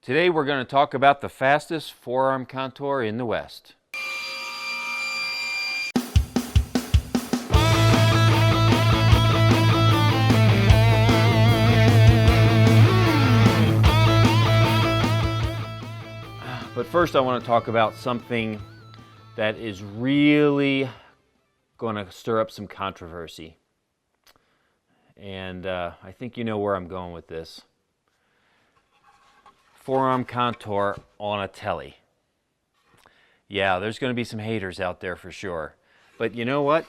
Today we're going to talk about the fastest forearm contour in the West. But first I want to talk about something that is really going to stir up some controversy. And I think you know where I'm going with this. Forearm contour on a telly. Yeah, there's going to be some haters out there for sure. But you know what?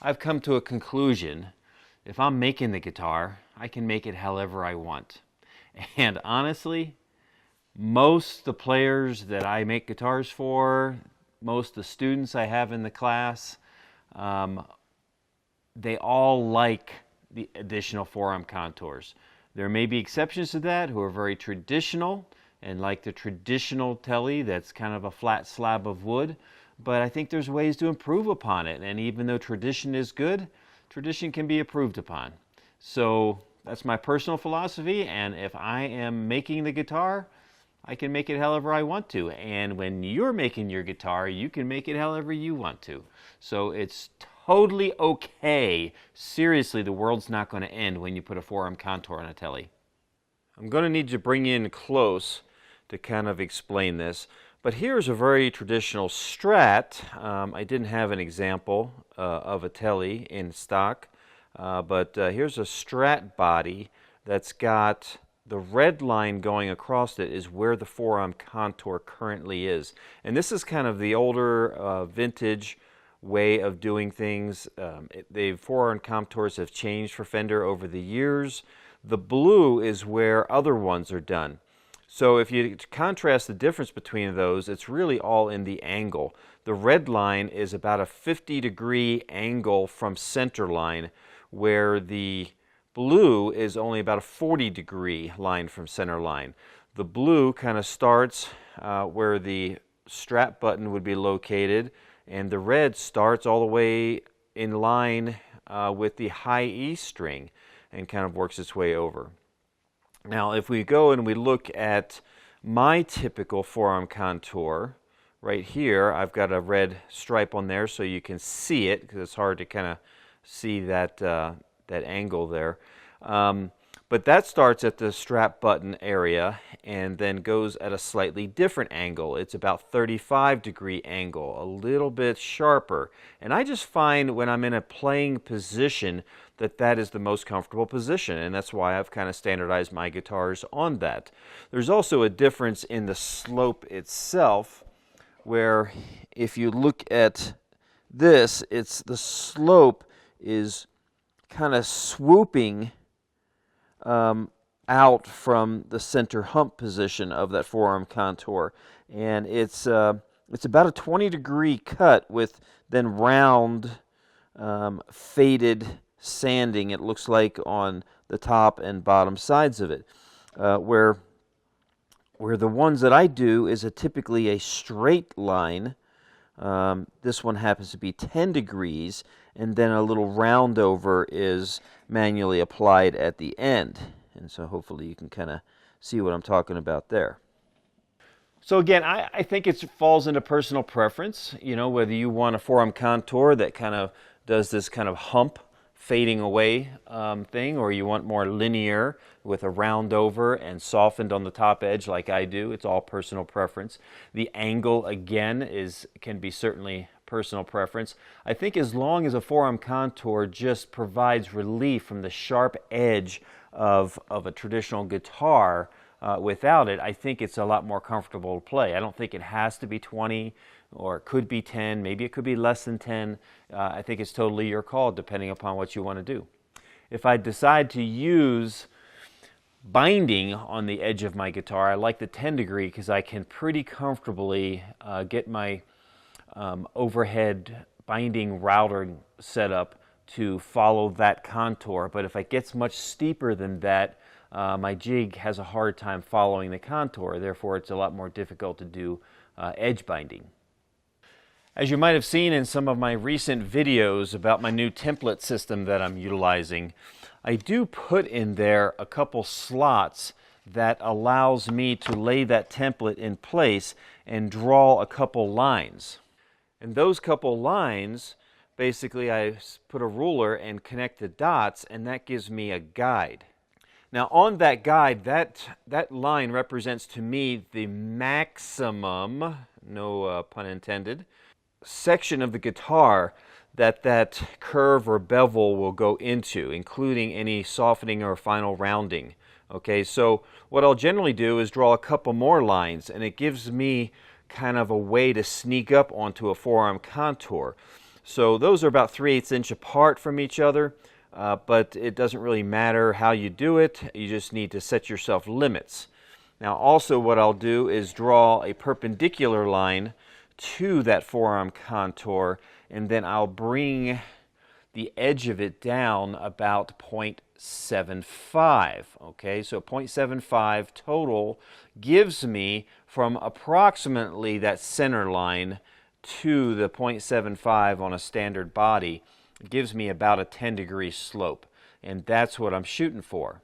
I've come to a conclusion. If I'm making the guitar, I can make it however I want. And honestly, most the players that I make guitars for, most the students I have in the class, they all like the additional forearm contours. There may be exceptions to that who are very traditional and like the traditional telly that's kind of a flat slab of wood, but I think there's ways to improve upon it, and even though tradition is good, tradition can be improved upon. So that's my personal philosophy, and if I am making the guitar, I can make it however I want to, and when you're making your guitar, you can make it however you want to. So it's totally okay. Seriously, the world's not going to end when you put a forearm contour on a telly. I'm going to need to bring you in close to kind of explain this, but here's a very traditional Strat. I didn't have an example of a telly in stock, but here's a Strat body that's got the red line going across it is where the forearm contour currently is. And this is kind of the older vintage way of doing things. The forearm contours have changed for Fender over the years. The blue is where other ones are done. So if you contrast the difference between those, it's really all in the angle. The red line is about a 50-degree angle from center line, where the blue is only about a 40-degree line from center line. The blue kind of starts where the strap button would be located, and the red starts all the way in line with the high E string and kind of works its way over. Now if we go and we look at my typical forearm contour, right here I've got a red stripe on there so you can see it, because it's hard to kind of see that, that angle there. But that starts at the strap button area and then goes at a slightly different angle. It's about 35-degree angle, a little bit sharper. And I just find when I'm in a playing position that that is the most comfortable position, and that's why I've kind of standardized my guitars on that. There's also a difference in the slope itself, where if you look at this, it's the slope is kind of swooping out from the center hump position of that forearm contour, and it's about a 20-degree cut with then round faded sanding, it looks like, on the top and bottom sides of it, where the ones that I do is typically a straight line. This one happens to be 10 degrees, and then a little round over is manually applied at the end. And so hopefully you can kind of see what I'm talking about there. So again, I think it falls into personal preference, you know, whether you want a forearm contour that kind of does this kind of hump fading away thing, or you want more linear with a round over and softened on the top edge like I do. It's all personal preference. The angle, again, can be certainly personal preference. I think as long as a forearm contour just provides relief from the sharp edge of a traditional guitar, without it, I think it's a lot more comfortable to play. I don't think it has to be 20, or it could be 10, maybe it could be less than 10. I think it's totally your call depending upon what you want to do. If I decide to use binding on the edge of my guitar, I like the 10 degree because I can pretty comfortably get my overhead binding router set up to follow that contour. But if it gets much steeper than that, my jig has a hard time following the contour. Therefore, it's a lot more difficult to do edge binding. As you might have seen in some of my recent videos about my new template system that I'm utilizing, I do put in there a couple slots that allows me to lay that template in place and draw a couple lines. And those couple lines, basically I put a ruler and connect the dots, and that gives me a guide. Now on that guide, that line represents to me the maximum, no pun intended, section of the guitar that curve or bevel will go into, including any softening or final rounding. Okay, so what I'll generally do is draw a couple more lines, and it gives me kind of a way to sneak up onto a forearm contour. So those are about 3/8 inch apart from each other, but it doesn't really matter how you do it. You just need to set yourself limits. Now also what I'll do is draw a perpendicular line to that forearm contour, and then I'll bring the edge of it down about 0.75. Okay, so 0.75 total gives me from approximately that center line to the 0.75 on a standard body. It gives me about a 10-degree slope, and that's what I'm shooting for.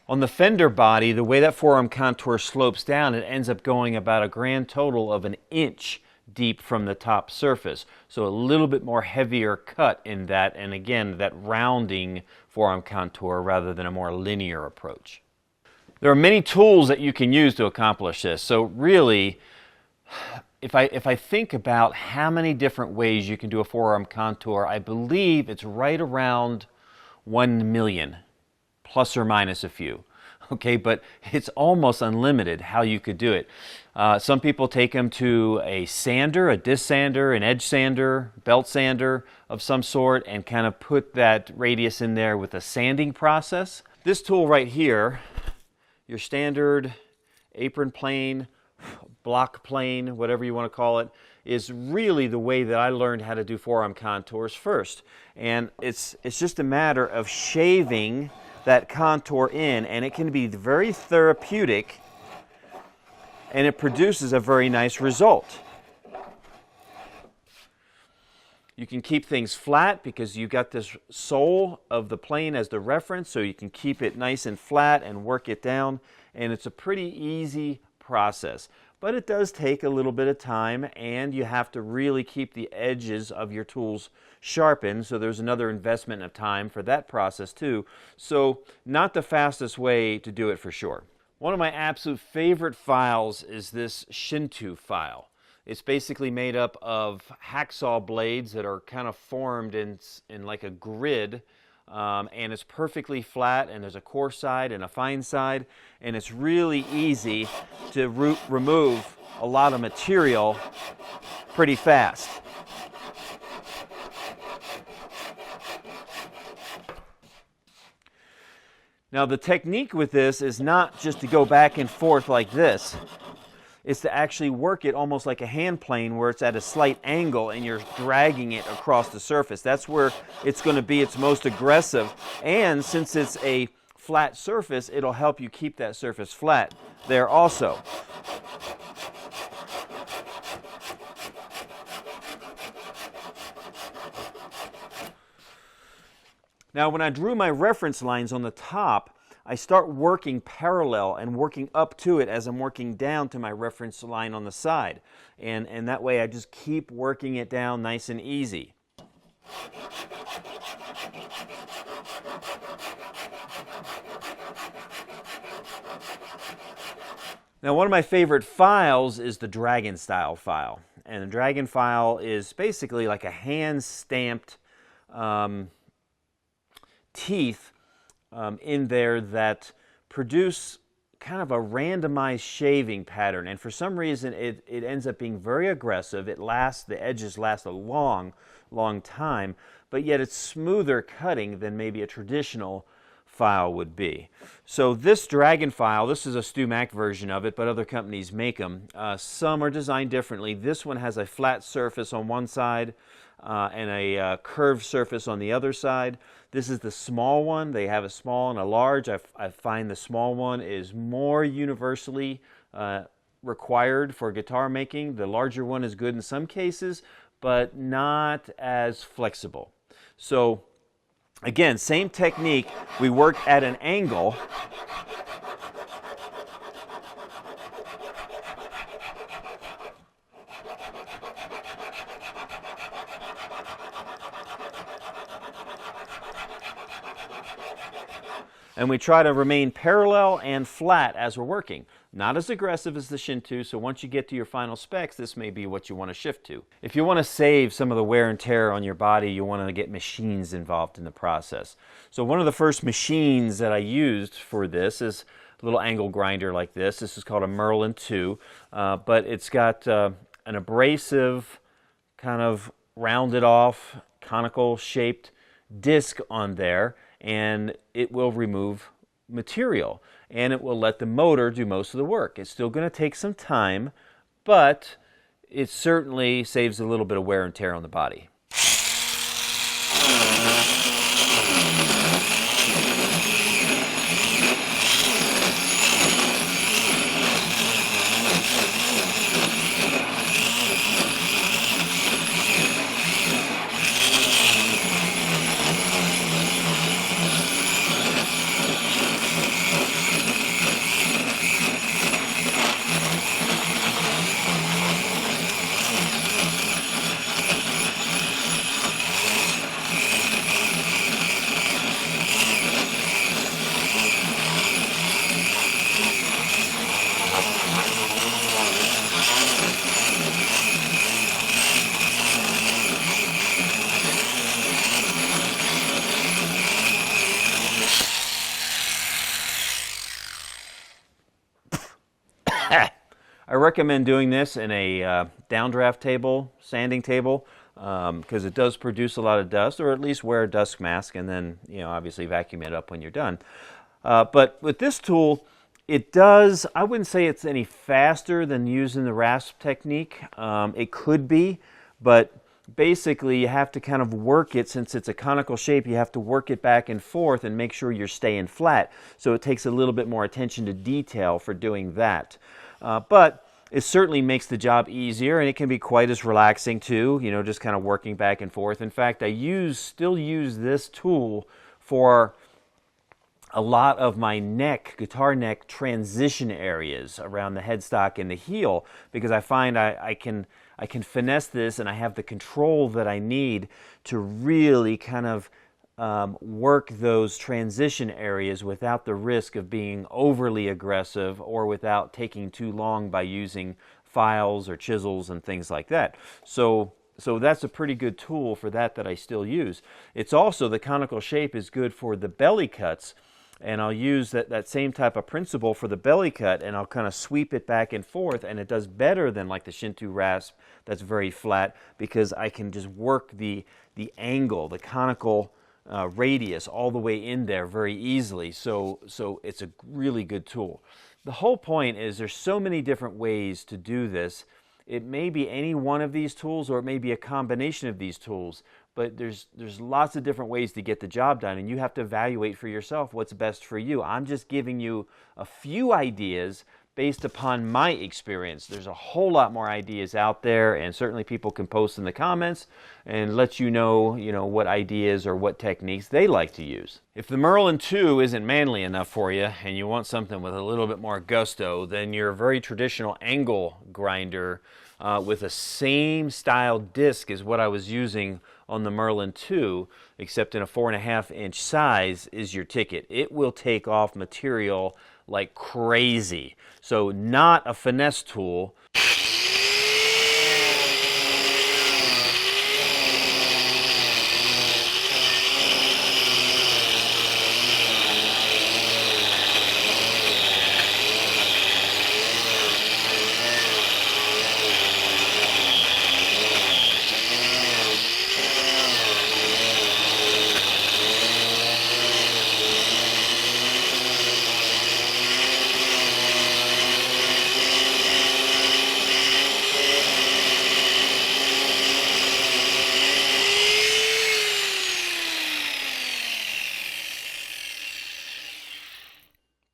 On the Fender body, the way that forearm contour slopes down, it ends up going about a grand total of 1 inch deep from the top surface. So a little bit more heavier cut in that, and again, that rounding forearm contour rather than a more linear approach. There are many tools that you can use to accomplish this. So really, if I think about how many different ways you can do a forearm contour, I believe it's right around 1 million, plus or minus a few. Okay, but it's almost unlimited how you could do it. Some people take them to a sander, a disc sander, an edge sander, belt sander of some sort, and kind of put that radius in there with a sanding process. This tool right here, your standard apron plane, block plane, whatever you want to call it, is really the way that I learned how to do forearm contours first. And it's just a matter of shaving that contour in, and it can be very therapeutic, and it produces a very nice result. You can keep things flat because you got this sole of the plane as the reference, so you can keep it nice and flat and work it down, and it's a pretty easy process. But it does take a little bit of time, and you have to really keep the edges of your tools sharpened, so there's another investment of time for that process too. So not the fastest way to do it for sure. One of my absolute favorite files is this Shinto file. It's basically made up of hacksaw blades that are kind of formed in like a grid, and it's perfectly flat, and there's a coarse side and a fine side, and it's really easy to remove a lot of material pretty fast. Now the technique with this is not just to go back and forth like this. It's to actually work it almost like a hand plane, where it's at a slight angle and you're dragging it across the surface. That's where it's going to be its most aggressive. And since it's a flat surface, it'll help you keep that surface flat there also. Now when I drew my reference lines on the top, I start working parallel and working up to it as I'm working down to my reference line on the side. And that way I just keep working it down nice and easy. Now one of my favorite files is the Dragon style file. And the Dragon file is basically like a hand-stamped teeth in there that produce kind of a randomized shaving pattern, and for some reason it ends up being very aggressive. The edges last a long time, but yet it's smoother cutting than maybe a traditional file would be. So this Dragon file, this is a Stu Mac version of it, but other companies make them. Some are designed differently. This one has a flat surface on one side and a curved surface on the other side. This is the small one. They have a small and a large. I find the small one is more universally required for guitar making. The larger one is good in some cases, but not as flexible. So again, same technique. We work at an angle. And we try to remain parallel and flat as we're working. Not as aggressive as the Shin-2, so once you get to your final specs, this may be what you want to shift to. If you want to save some of the wear and tear on your body, you want to get machines involved in the process. So one of the first machines that I used for this is a little angle grinder like this. This is called a Merlin 2, but it's got an abrasive, kind of rounded off, conical shaped disc on there, and it will remove material, and it will let the motor do most of the work. It's still going to take some time, but it certainly saves a little bit of wear and tear on the body. I recommend doing this in a downdraft table, sanding table, because it does produce a lot of dust, or at least wear a dust mask and then, obviously vacuum it up when you're done. But with this tool, it does, I wouldn't say it's any faster than using the rasp technique. It could be, but basically you have to kind of work it, since it's a conical shape, you have to work it back and forth and make sure you're staying flat. So it takes a little bit more attention to detail for doing that. But it certainly makes the job easier, and it can be quite as relaxing too, just kind of working back and forth. In fact, I still use this tool for a lot of my guitar neck transition areas around the headstock and the heel, because I find I can finesse this, and I have the control that I need to really kind of work those transition areas without the risk of being overly aggressive, or without taking too long by using files or chisels and things like that. So that's a pretty good tool for that I still use. It's also, the conical shape is good for the belly cuts, and I'll use that same type of principle for the belly cut, and I'll kind of sweep it back and forth, and it does better than like the Shin-2 rasp that's very flat, because I can just work the angle, the conical radius all the way in there very easily. So it's a really good tool. The whole point is there's so many different ways to do this. It may be any one of these tools, or it may be a combination of these tools, but there's lots of different ways to get the job done, and you have to evaluate for yourself what's best for you. I'm just giving you a few ideas based upon my experience. There's a whole lot more ideas out there, and certainly people can post in the comments and let you know, what ideas or what techniques they like to use. If the Merlin 2 isn't manly enough for you, and you want something with a little bit more gusto, then your very traditional angle grinder with the same style disc as what I was using on the Merlin 2, except in a 4.5-inch size, is your ticket. It will take off material like crazy. So not a finesse tool.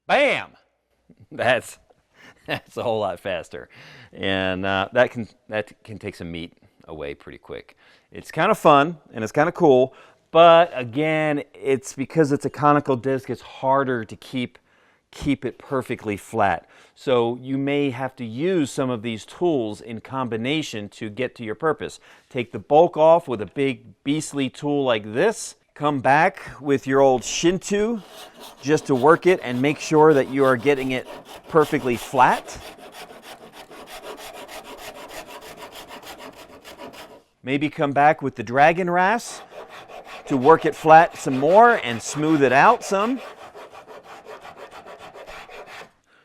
Bam! That's a whole lot faster, and that can take some meat away pretty quick. It's kind of fun and it's kind of cool, but again, it's because it's a conical disc. It's harder to keep it perfectly flat. So you may have to use some of these tools in combination to get to your purpose. Take the bulk off with a big beastly tool like this. Come back with your old shin-to just to work it and make sure that you are getting it perfectly flat. Maybe come back with the dragon rasp to work it flat some more and smooth it out some.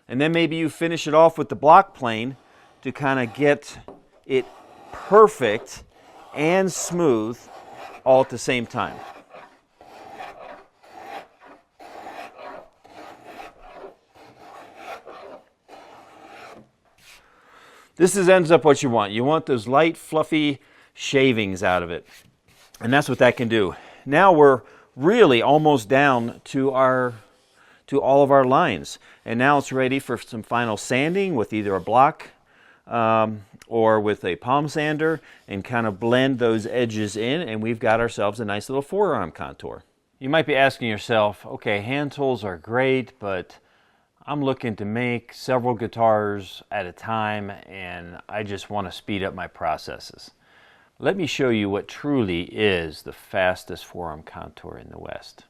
And then maybe you finish it off with the block plane to kind of get it perfect and smooth all at the same time. Ends up what you want. You want those light, fluffy shavings out of it. And that's what that can do. Now we're really almost down to all of our lines. And now it's ready for some final sanding with either a block or with a palm sander, and kind of blend those edges in, and we've got ourselves a nice little forearm contour. You might be asking yourself, okay, hand tools are great, but I'm looking to make several guitars at a time, and I just want to speed up my processes. Let me show you what truly is the fastest forearm contour in the West.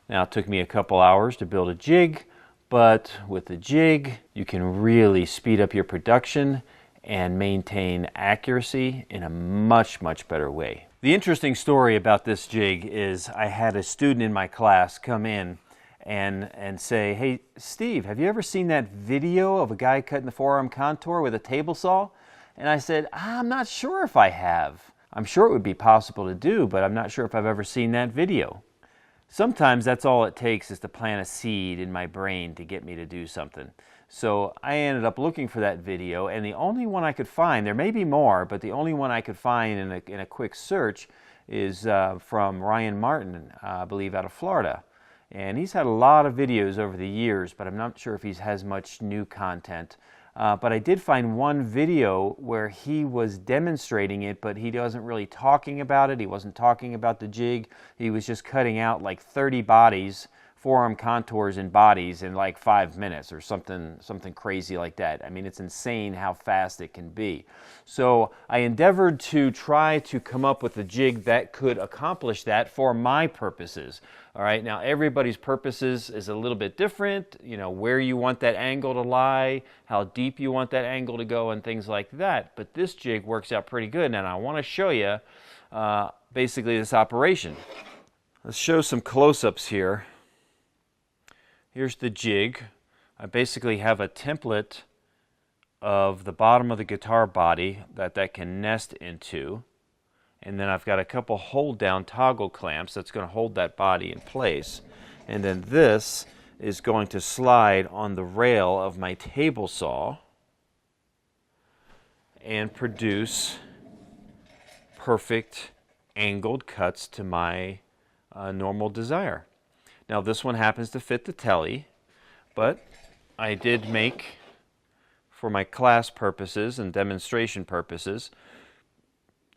Now, it took me a couple hours to build a jig, but with the jig, you can really speed up your production and maintain accuracy in a much, much better way. The interesting story about this jig is I had a student in my class come in and say, hey, Steve, have you ever seen that video of a guy cutting the forearm contour with a table saw? And I said, I'm not sure if I have. I'm sure it would be possible to do, but I'm not sure if I've ever seen that video. Sometimes that's all it takes is to plant a seed in my brain to get me to do something. So I ended up looking for that video, and the only one I could find, there may be more, but the only one I could find in a quick search is from Ryan Martin, I believe out of Florida. And he's had a lot of videos over the years, but I'm not sure if he has much new content. But I did find one video where he was demonstrating it, but he wasn't really talking about it. He wasn't talking about the jig. He was just cutting out like 30 bodies, forearm contours and bodies in like 5 minutes or something crazy like that. I mean, it's insane how fast it can be. So I endeavored to try to come up with a jig that could accomplish that for my purposes. All right, now everybody's purposes is a little bit different, you know, where you want that angle to lie, how deep you want that angle to go, and things like that. But this jig works out pretty good, and I want to show you basically this operation. Let's show some close-ups here. Here's the jig. I basically have a template of the bottom of the guitar body that can nest into. And then I've got a couple hold-down toggle clamps that's going to hold that body in place. And then this is going to slide on the rail of my table saw and produce perfect angled cuts to my normal desire. Now this one happens to fit the telly, but I did make, for my class purposes and demonstration purposes,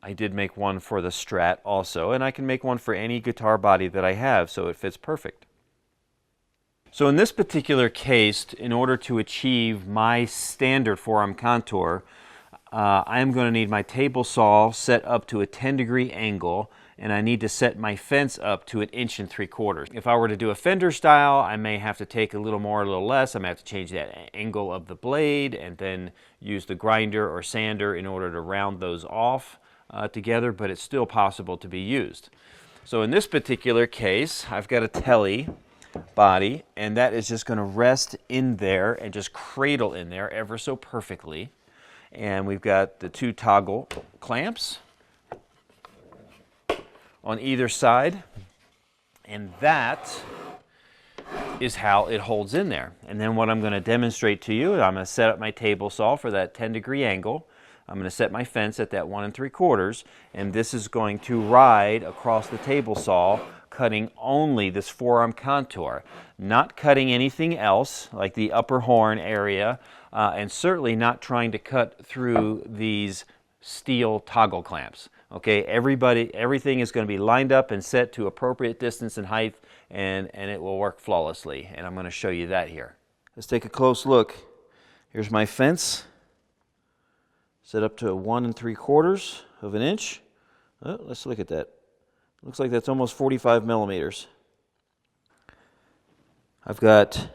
I did make one for the Strat also, and I can make one for any guitar body that I have, so it fits perfect. So in this particular case, in order to achieve my standard forearm contour, I am going to need my table saw set up to a 10-degree angle, and I need to set my fence up to 1 3/4 inches. If I were to do a Fender style, I may have to take a little more, a little less. I may have to change that angle of the blade and then use the grinder or sander in order to round those off together, but it's still possible to be used. So in this particular case, I've got a telly body, and that is just going to rest in there and just cradle in there ever so perfectly. And we've got the 2 toggle clamps on either side, and that is how it holds in there. And then what I'm going to demonstrate to you, I'm going to set up my table saw for that 10-degree angle. I'm going to set my fence at that 1 3/4, and this is going to ride across the table saw, cutting only this forearm contour, not cutting anything else like the upper horn area, and certainly not trying to cut through these steel toggle clamps. Okay, everything is going to be lined up and set to appropriate distance and height, and it will work flawlessly, and I'm going to show you that here. Let's take a close look. Here's my fence, set up to 1 3/4 inches. Let's look at that. Looks like that's almost 45 millimeters. I've got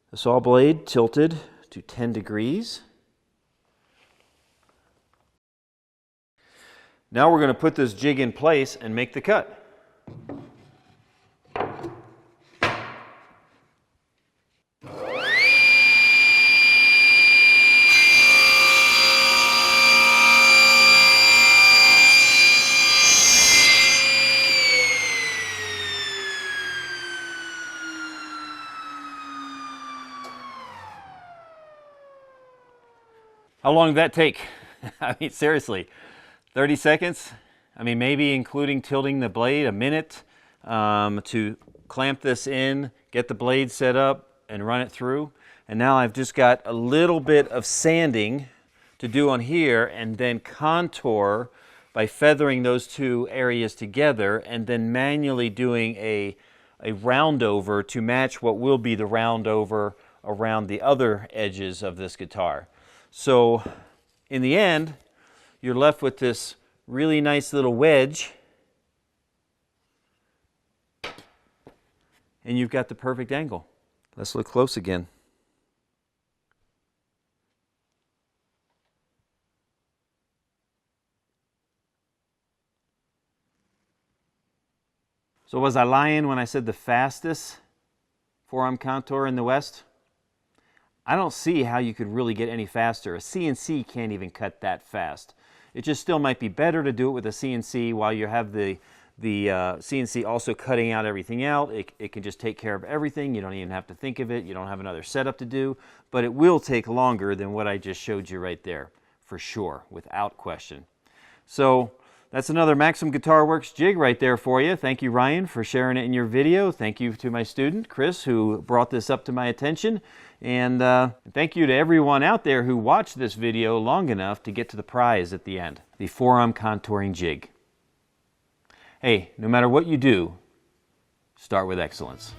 the saw blade tilted to 10 degrees. Now we're going to put this jig in place and make the cut. How long did that take? I mean, seriously, 30 seconds? I mean, maybe including tilting the blade, a minute to clamp this in, get the blade set up, and run it through. And now I've just got a little bit of sanding to do on here, and then contour by feathering those two areas together, and then manually doing a round over to match what will be the round over around the other edges of this guitar. So in the end, you're left with this really nice little wedge, and you've got the perfect angle. Let's look close again. So was I lying when I said the fastest forearm contour in the West? I don't see how you could really get any faster. A CNC can't even cut that fast. It just still might be better to do it with a CNC while you have the CNC also cutting out everything out. It can just take care of everything. You don't even have to think of it. You don't have another setup to do. But it will take longer than what I just showed you right there, for sure, without question. So that's another Maxim Guitar Works jig right there for you. Thank you, Ryan, for sharing it in your video. Thank you to my student, Chris, who brought this up to my attention. And thank you to everyone out there who watched this video long enough to get to the prize at the end, the forearm contouring jig. Hey, no matter what you do, start with excellence.